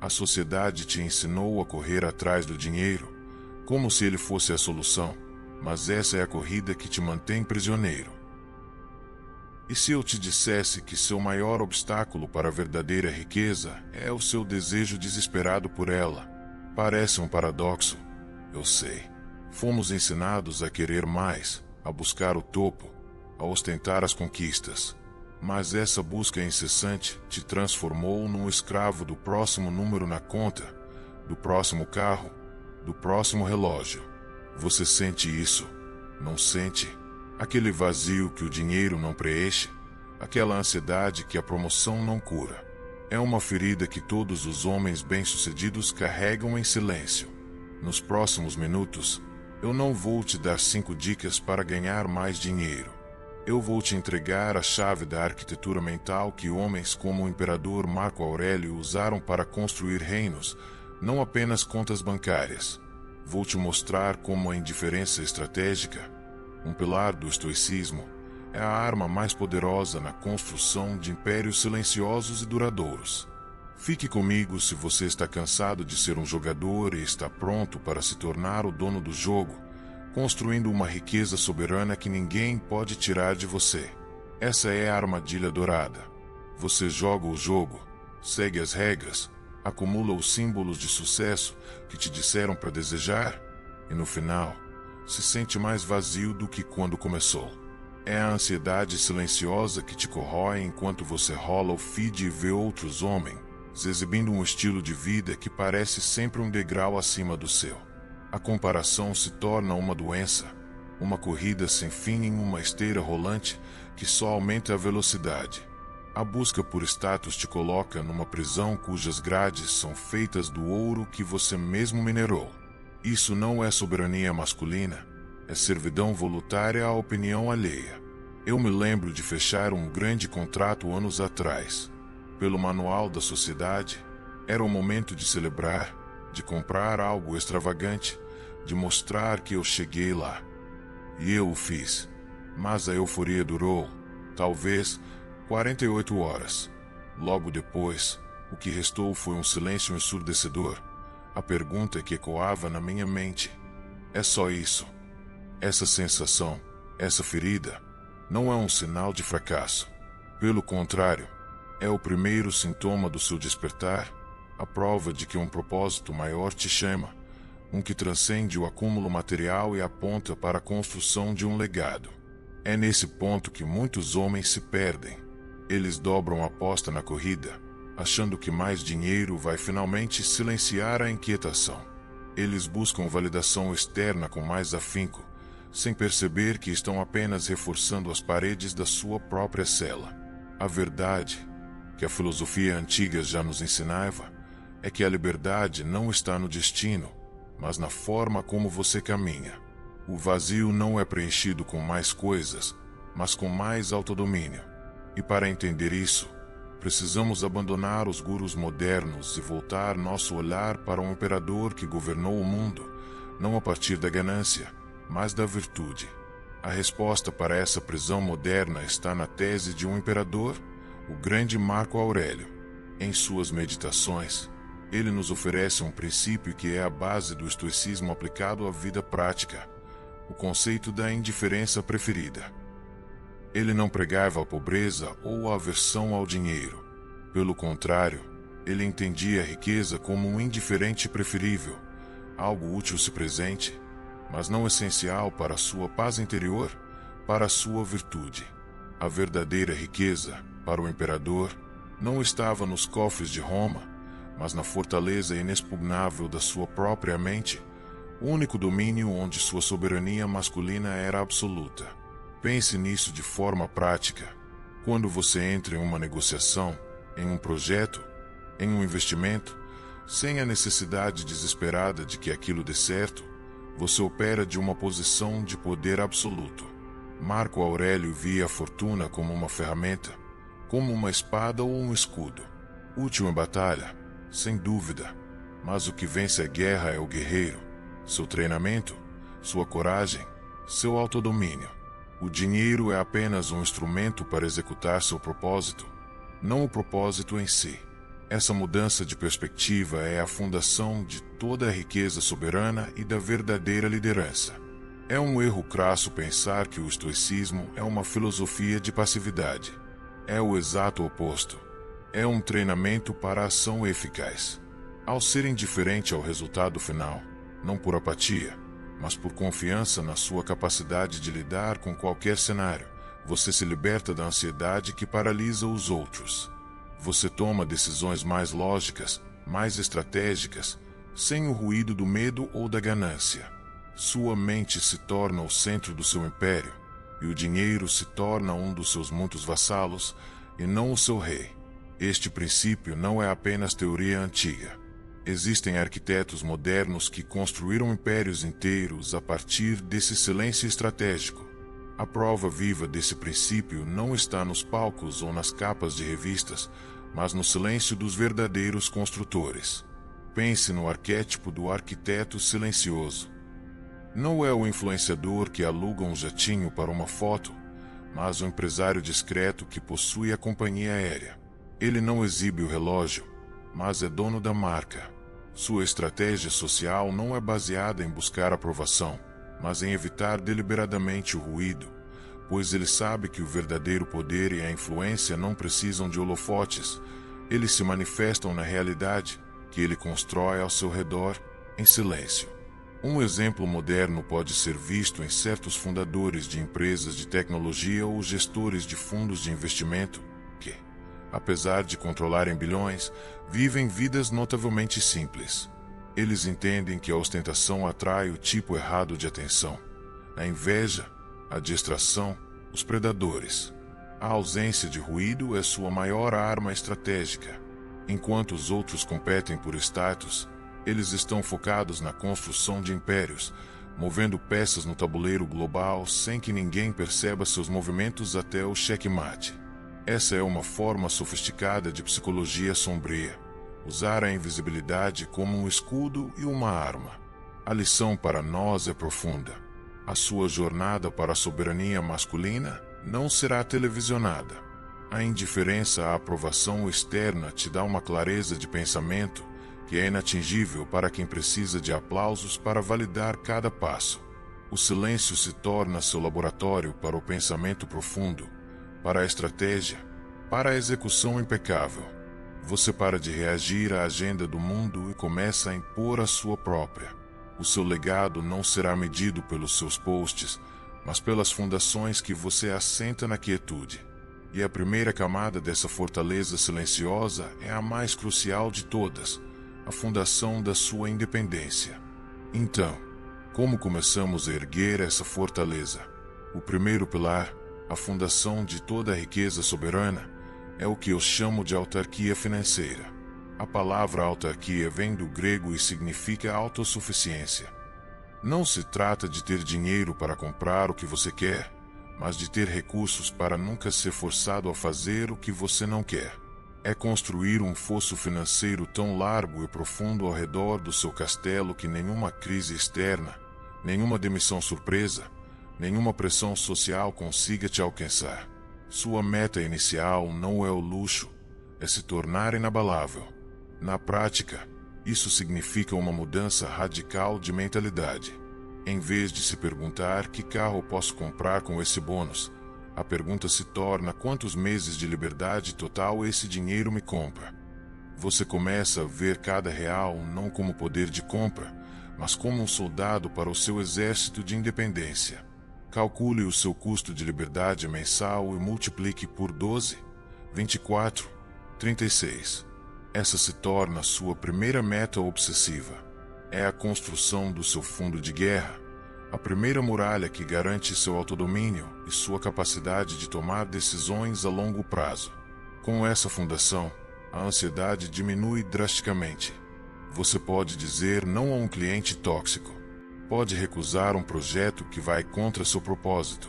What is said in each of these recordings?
A sociedade te ensinou a correr atrás do dinheiro, como se ele fosse a solução, mas essa é a corrida que te mantém prisioneiro. E se eu te dissesse que seu maior obstáculo para a verdadeira riqueza é o seu desejo desesperado por ela? Parece um paradoxo, eu sei. Fomos ensinados a querer mais, a buscar o topo, a ostentar as conquistas. Mas essa busca incessante te transformou num escravo do próximo número na conta, do próximo carro, do próximo relógio. Você sente isso, não sente? Aquele vazio que o dinheiro não preenche, aquela ansiedade que a promoção não cura. É uma ferida que todos os homens bem-sucedidos carregam em silêncio. Nos próximos minutos, eu não vou te dar 5 dicas para ganhar mais dinheiro. Eu vou te entregar a chave da arquitetura mental que homens como o imperador Marco Aurélio usaram para construir reinos, não apenas contas bancárias. Vou te mostrar como a indiferença estratégica, um pilar do estoicismo, é a arma mais poderosa na construção de impérios silenciosos e duradouros. Fique comigo se você está cansado de ser um jogador e está pronto para se tornar o dono do jogo, construindo uma riqueza soberana que ninguém pode tirar de você. Essa é a armadilha dourada. Você joga o jogo, segue as regras, acumula os símbolos de sucesso que te disseram para desejar, e no final, se sente mais vazio do que quando começou. É a ansiedade silenciosa que te corrói enquanto você rola o feed e vê outros homens exibindo um estilo de vida que parece sempre um degrau acima do seu. A comparação se torna uma doença, uma corrida sem fim em uma esteira rolante que só aumenta a velocidade. A busca por status te coloca numa prisão cujas grades são feitas do ouro que você mesmo minerou. Isso não é soberania masculina, é servidão voluntária à opinião alheia. Eu me lembro de fechar um grande contrato anos atrás. Pelo manual da sociedade, era o momento de celebrar, de comprar algo extravagante, de mostrar que eu cheguei lá. E eu o fiz. Mas a euforia durou, talvez, 48 horas. Logo depois, o que restou foi um silêncio ensurdecedor. A pergunta que ecoava na minha mente: é só isso? Essa sensação, essa ferida, não é um sinal de fracasso. Pelo contrário, é o primeiro sintoma do seu despertar, a prova de que um propósito maior te chama, um que transcende o acúmulo material e aponta para a construção de um legado. É nesse ponto que muitos homens se perdem. Eles dobram a aposta na corrida, achando que mais dinheiro vai finalmente silenciar a inquietação. Eles buscam validação externa com mais afinco, sem perceber que estão apenas reforçando as paredes da sua própria cela. A verdade, que a filosofia antiga já nos ensinava, é que a liberdade não está no destino, mas na forma como você caminha. O vazio não é preenchido com mais coisas, mas com mais autodomínio. E para entender isso, precisamos abandonar os gurus modernos e voltar nosso olhar para um imperador que governou o mundo, não a partir da ganância, mas da virtude. A resposta para essa prisão moderna está na tese de um imperador, o grande Marco Aurélio. Em suas meditações, ele nos oferece um princípio que é a base do estoicismo aplicado à vida prática, o conceito da indiferença preferida. Ele não pregava a pobreza ou a aversão ao dinheiro. Pelo contrário, ele entendia a riqueza como um indiferente preferível, algo útil se presente, mas não essencial para a sua paz interior, para a sua virtude. A verdadeira riqueza, para o imperador, não estava nos cofres de Roma, mas na fortaleza inexpugnável da sua própria mente, o único domínio onde sua soberania masculina era absoluta. Pense nisso de forma prática. Quando você entra em uma negociação, em um projeto, em um investimento, sem a necessidade desesperada de que aquilo dê certo, você opera de uma posição de poder absoluto. Marco Aurélio via a fortuna como uma ferramenta, como uma espada ou um escudo. Útil em batalha, sem dúvida, mas o que vence a guerra é o guerreiro, seu treinamento, sua coragem, seu autodomínio. O dinheiro é apenas um instrumento para executar seu propósito, não o propósito em si. Essa mudança de perspectiva é a fundação de toda a riqueza soberana e da verdadeira liderança. É um erro crasso pensar que o estoicismo é uma filosofia de passividade. É o exato oposto. É um treinamento para a ação eficaz. Ao ser indiferente ao resultado final, não por apatia, mas por confiança na sua capacidade de lidar com qualquer cenário, você se liberta da ansiedade que paralisa os outros. Você toma decisões mais lógicas, mais estratégicas, sem o ruído do medo ou da ganância. Sua mente se torna o centro do seu império, e o dinheiro se torna um dos seus muitos vassalos, e não o seu rei. Este princípio não é apenas teoria antiga. Existem arquitetos modernos que construíram impérios inteiros a partir desse silêncio estratégico. A prova viva desse princípio não está nos palcos ou nas capas de revistas, mas no silêncio dos verdadeiros construtores. Pense no arquétipo do arquiteto silencioso. Não é o influenciador que aluga um jatinho para uma foto, mas o empresário discreto que possui a companhia aérea. Ele não exibe o relógio, mas é dono da marca. Sua estratégia social não é baseada em buscar aprovação, mas em evitar deliberadamente o ruído, pois ele sabe que o verdadeiro poder e a influência não precisam de holofotes. Eles se manifestam na realidade que ele constrói ao seu redor em silêncio. Um exemplo moderno pode ser visto em certos fundadores de empresas de tecnologia ou gestores de fundos de investimento que, apesar de controlarem bilhões, vivem vidas notavelmente simples. Eles entendem que a ostentação atrai o tipo errado de atenção, a inveja, a distração, os predadores. A ausência de ruído é sua maior arma estratégica. Enquanto os outros competem por status, eles estão focados na construção de impérios, movendo peças no tabuleiro global sem que ninguém perceba seus movimentos até o checkmate. Essa é uma forma sofisticada de psicologia sombria. Usar a invisibilidade como um escudo e uma arma. A lição para nós é profunda. A sua jornada para a soberania masculina não será televisionada. A indiferença à aprovação externa te dá uma clareza de pensamento que é inatingível para quem precisa de aplausos para validar cada passo. O silêncio se torna seu laboratório para o pensamento profundo, para a estratégia, para a execução impecável. Você para de reagir à agenda do mundo e começa a impor a sua própria. O seu legado não será medido pelos seus posts, mas pelas fundações que você assenta na quietude. E a primeira camada dessa fortaleza silenciosa é a mais crucial de todas, a fundação da sua independência. Então, como começamos a erguer essa fortaleza? O primeiro pilar, a fundação de toda a riqueza soberana, é o que eu chamo de autarquia financeira. A palavra autarquia vem do grego e significa autossuficiência. Não se trata de ter dinheiro para comprar o que você quer, mas de ter recursos para nunca ser forçado a fazer o que você não quer. É construir um fosso financeiro tão largo e profundo ao redor do seu castelo que nenhuma crise externa, nenhuma demissão surpresa, nenhuma pressão social consiga te alcançar. Sua meta inicial não é o luxo, é se tornar inabalável. Na prática, isso significa uma mudança radical de mentalidade. Em vez de se perguntar que carro posso comprar com esse bônus, a pergunta se torna quantos meses de liberdade total esse dinheiro me compra. Você começa a ver cada real não como poder de compra, mas como um soldado para o seu exército de independência. Calcule o seu custo de liberdade mensal e multiplique por 12, 24, 36. Essa se torna sua primeira meta obsessiva. É a construção do seu fundo de guerra, a primeira muralha que garante seu autodomínio e sua capacidade de tomar decisões a longo prazo. Com essa fundação, a ansiedade diminui drasticamente. Você pode dizer não a um cliente tóxico. Pode recusar um projeto que vai contra seu propósito.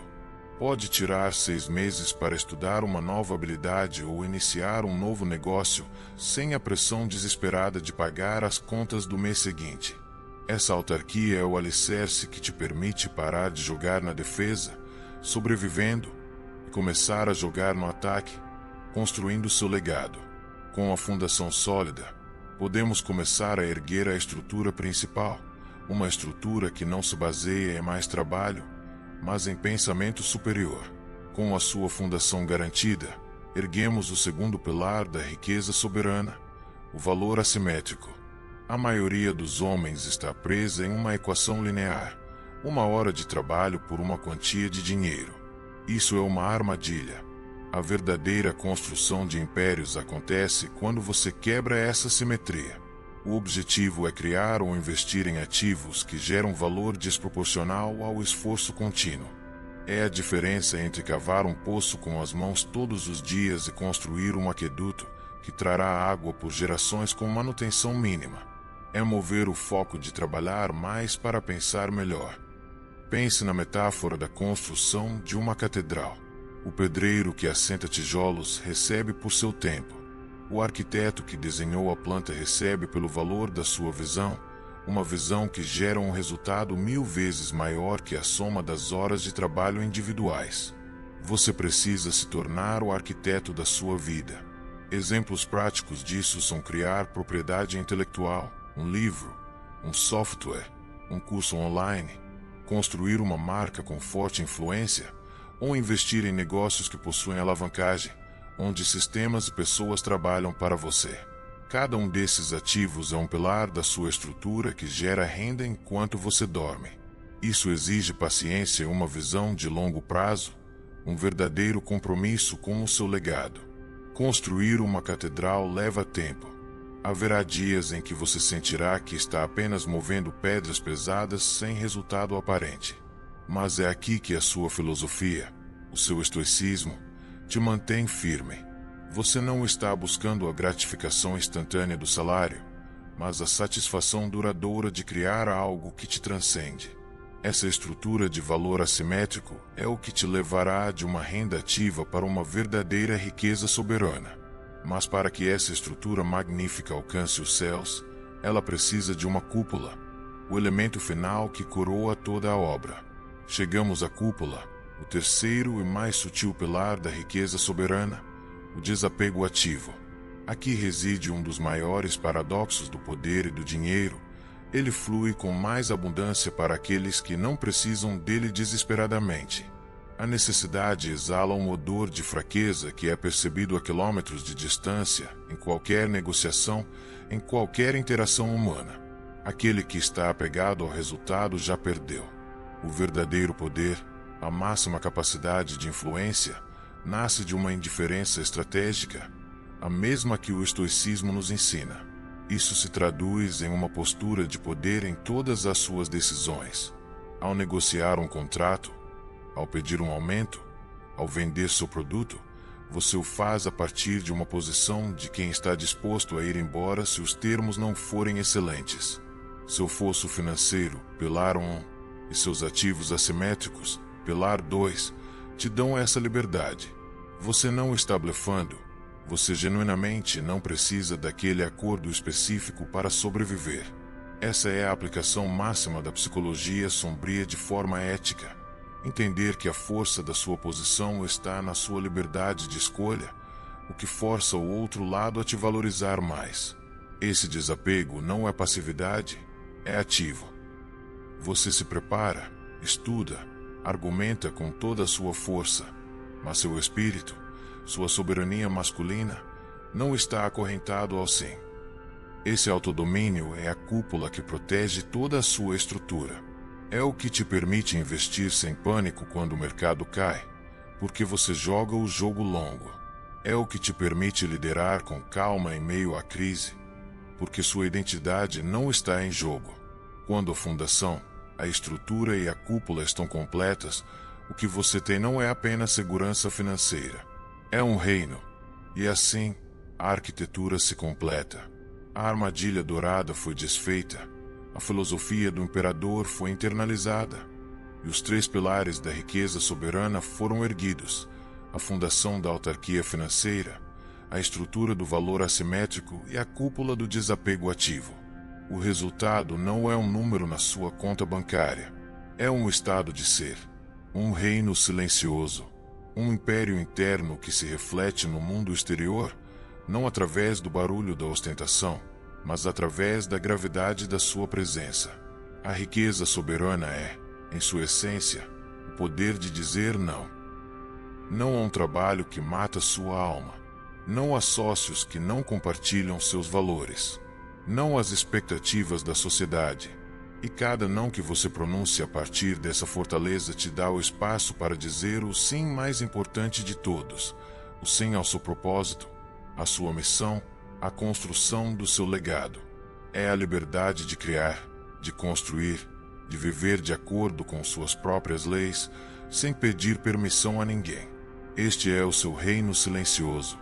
Pode tirar 6 meses para estudar uma nova habilidade ou iniciar um novo negócio sem a pressão desesperada de pagar as contas do mês seguinte. Essa autarquia é o alicerce que te permite parar de jogar na defesa, sobrevivendo, e começar a jogar no ataque, construindo seu legado. Com a fundação sólida, podemos começar a erguer a estrutura principal, uma estrutura que não se baseia em mais trabalho, mas em pensamento superior. Com a sua fundação garantida, erguemos o segundo pilar da riqueza soberana, o valor assimétrico. A maioria dos homens está presa em uma equação linear, 1 hora de trabalho por uma quantia de dinheiro. Isso é uma armadilha. A verdadeira construção de impérios acontece quando você quebra essa simetria. O objetivo é criar ou investir em ativos que geram valor desproporcional ao esforço contínuo. É a diferença entre cavar um poço com as mãos todos os dias e construir um aqueduto que trará água por gerações com manutenção mínima. É mover o foco de trabalhar mais para pensar melhor. Pense na metáfora da construção de uma catedral. O pedreiro que assenta tijolos recebe por seu tempo. O arquiteto que desenhou a planta recebe pelo valor da sua visão, uma visão que gera um resultado 1000 vezes maior que a soma das horas de trabalho individuais. Você precisa se tornar o arquiteto da sua vida. Exemplos práticos disso são criar propriedade intelectual, um livro, um software, um curso online, construir uma marca com forte influência, ou investir em negócios que possuem alavancagem, onde sistemas e pessoas trabalham para você. Cada um desses ativos é um pilar da sua estrutura que gera renda enquanto você dorme. Isso exige paciência e uma visão de longo prazo, um verdadeiro compromisso com o seu legado. Construir uma catedral leva tempo. Haverá dias em que você sentirá que está apenas movendo pedras pesadas sem resultado aparente. Mas é aqui que a sua filosofia, o seu estoicismo, te mantém firme. Você não está buscando a gratificação instantânea do salário, mas a satisfação duradoura de criar algo que te transcende. Essa estrutura de valor assimétrico é o que te levará de uma renda ativa para uma verdadeira riqueza soberana. Mas para que essa estrutura magnífica alcance os céus, ela precisa de uma cúpula, o elemento final que coroa toda a obra. Chegamos à cúpula, o terceiro e mais sutil pilar da riqueza soberana, o desapego ativo. Aqui reside um dos maiores paradoxos do poder e do dinheiro. Ele flui com mais abundância para aqueles que não precisam dele desesperadamente. A necessidade exala um odor de fraqueza que é percebido a quilômetros de distância, em qualquer negociação, em qualquer interação humana. Aquele que está apegado ao resultado já perdeu. O verdadeiro poder, a máxima capacidade de influência, nasce de uma indiferença estratégica, a mesma que o estoicismo nos ensina. Isso se traduz em uma postura de poder em todas as suas decisões. Ao negociar um contrato, ao pedir um aumento, ao vender seu produto, você o faz a partir de uma posição de quem está disposto a ir embora se os termos não forem excelentes. Seu fosso financeiro, pilar 1, e seus ativos assimétricos, pilar 2, te dão essa liberdade. Você não está blefando. Você genuinamente não precisa daquele acordo específico para sobreviver. Essa é a aplicação máxima da psicologia sombria de forma ética. Entender que a força da sua posição está na sua liberdade de escolha, o que força o outro lado a te valorizar mais. Esse desapego não é passividade, é ativo. Você se prepara, estuda, argumenta com toda a sua força, mas seu espírito, sua soberania masculina, não está acorrentado ao sim. Esse autodomínio é a cúpula que protege toda a sua estrutura. É o que te permite investir sem pânico quando o mercado cai, porque você joga o jogo longo. É o que te permite liderar com calma em meio à crise, porque sua identidade não está em jogo. Quando a fundação, a estrutura e a cúpula estão completas, o que você tem não é apenas segurança financeira. É um reino. E assim, a arquitetura se completa. A armadilha dourada foi desfeita. A filosofia do imperador foi internalizada. E os 3 pilares da riqueza soberana foram erguidos. A fundação da autarquia financeira, a estrutura do valor assimétrico e a cúpula do desapego ativo. O resultado não é um número na sua conta bancária. É um estado de ser. Um reino silencioso. Um império interno que se reflete no mundo exterior, não através do barulho da ostentação, mas através da gravidade da sua presença. A riqueza soberana é, em sua essência, o poder de dizer não. Não há um trabalho que mata sua alma. Não há sócios que não compartilham seus valores. Não as expectativas da sociedade. E cada não que você pronuncia a partir dessa fortaleza te dá o espaço para dizer o sim mais importante de todos, o sim ao seu propósito, à sua missão, à construção do seu legado. É a liberdade de criar, de construir, de viver de acordo com suas próprias leis, sem pedir permissão a ninguém. Este é o seu reino silencioso.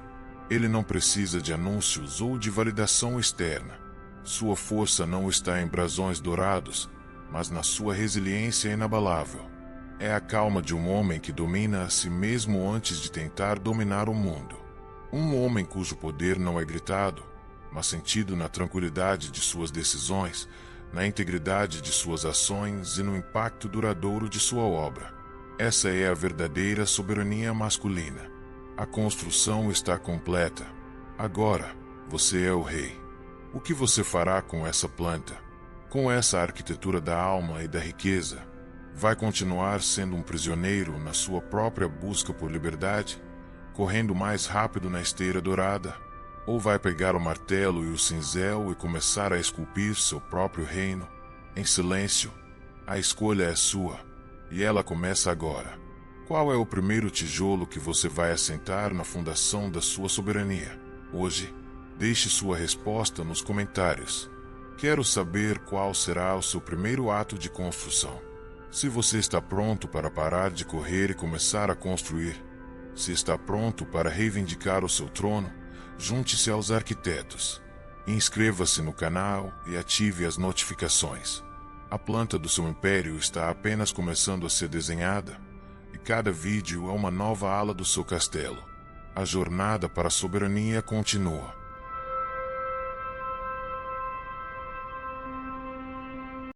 Ele não precisa de anúncios ou de validação externa. Sua força não está em brasões dourados, mas na sua resiliência inabalável. É a calma de um homem que domina a si mesmo antes de tentar dominar o mundo. Um homem cujo poder não é gritado, mas sentido na tranquilidade de suas decisões, na integridade de suas ações e no impacto duradouro de sua obra. Essa é a verdadeira soberania masculina. A construção está completa. Agora, você é o rei. O que você fará com essa planta? Com essa arquitetura da alma e da riqueza? Vai continuar sendo um prisioneiro na sua própria busca por liberdade, correndo mais rápido na esteira dourada? Ou vai pegar o martelo e o cinzel e começar a esculpir seu próprio reino? Em silêncio, a escolha é sua, e ela começa agora. Qual é o primeiro tijolo que você vai assentar na fundação da sua soberania? Hoje, deixe sua resposta nos comentários. Quero saber qual será o seu primeiro ato de construção. Se você está pronto para parar de correr e começar a construir, se está pronto para reivindicar o seu trono, junte-se aos arquitetos. Inscreva-se no canal e ative as notificações. A planta do seu império está apenas começando a ser desenhada, e cada vídeo é uma nova ala do seu castelo. A jornada para a soberania continua.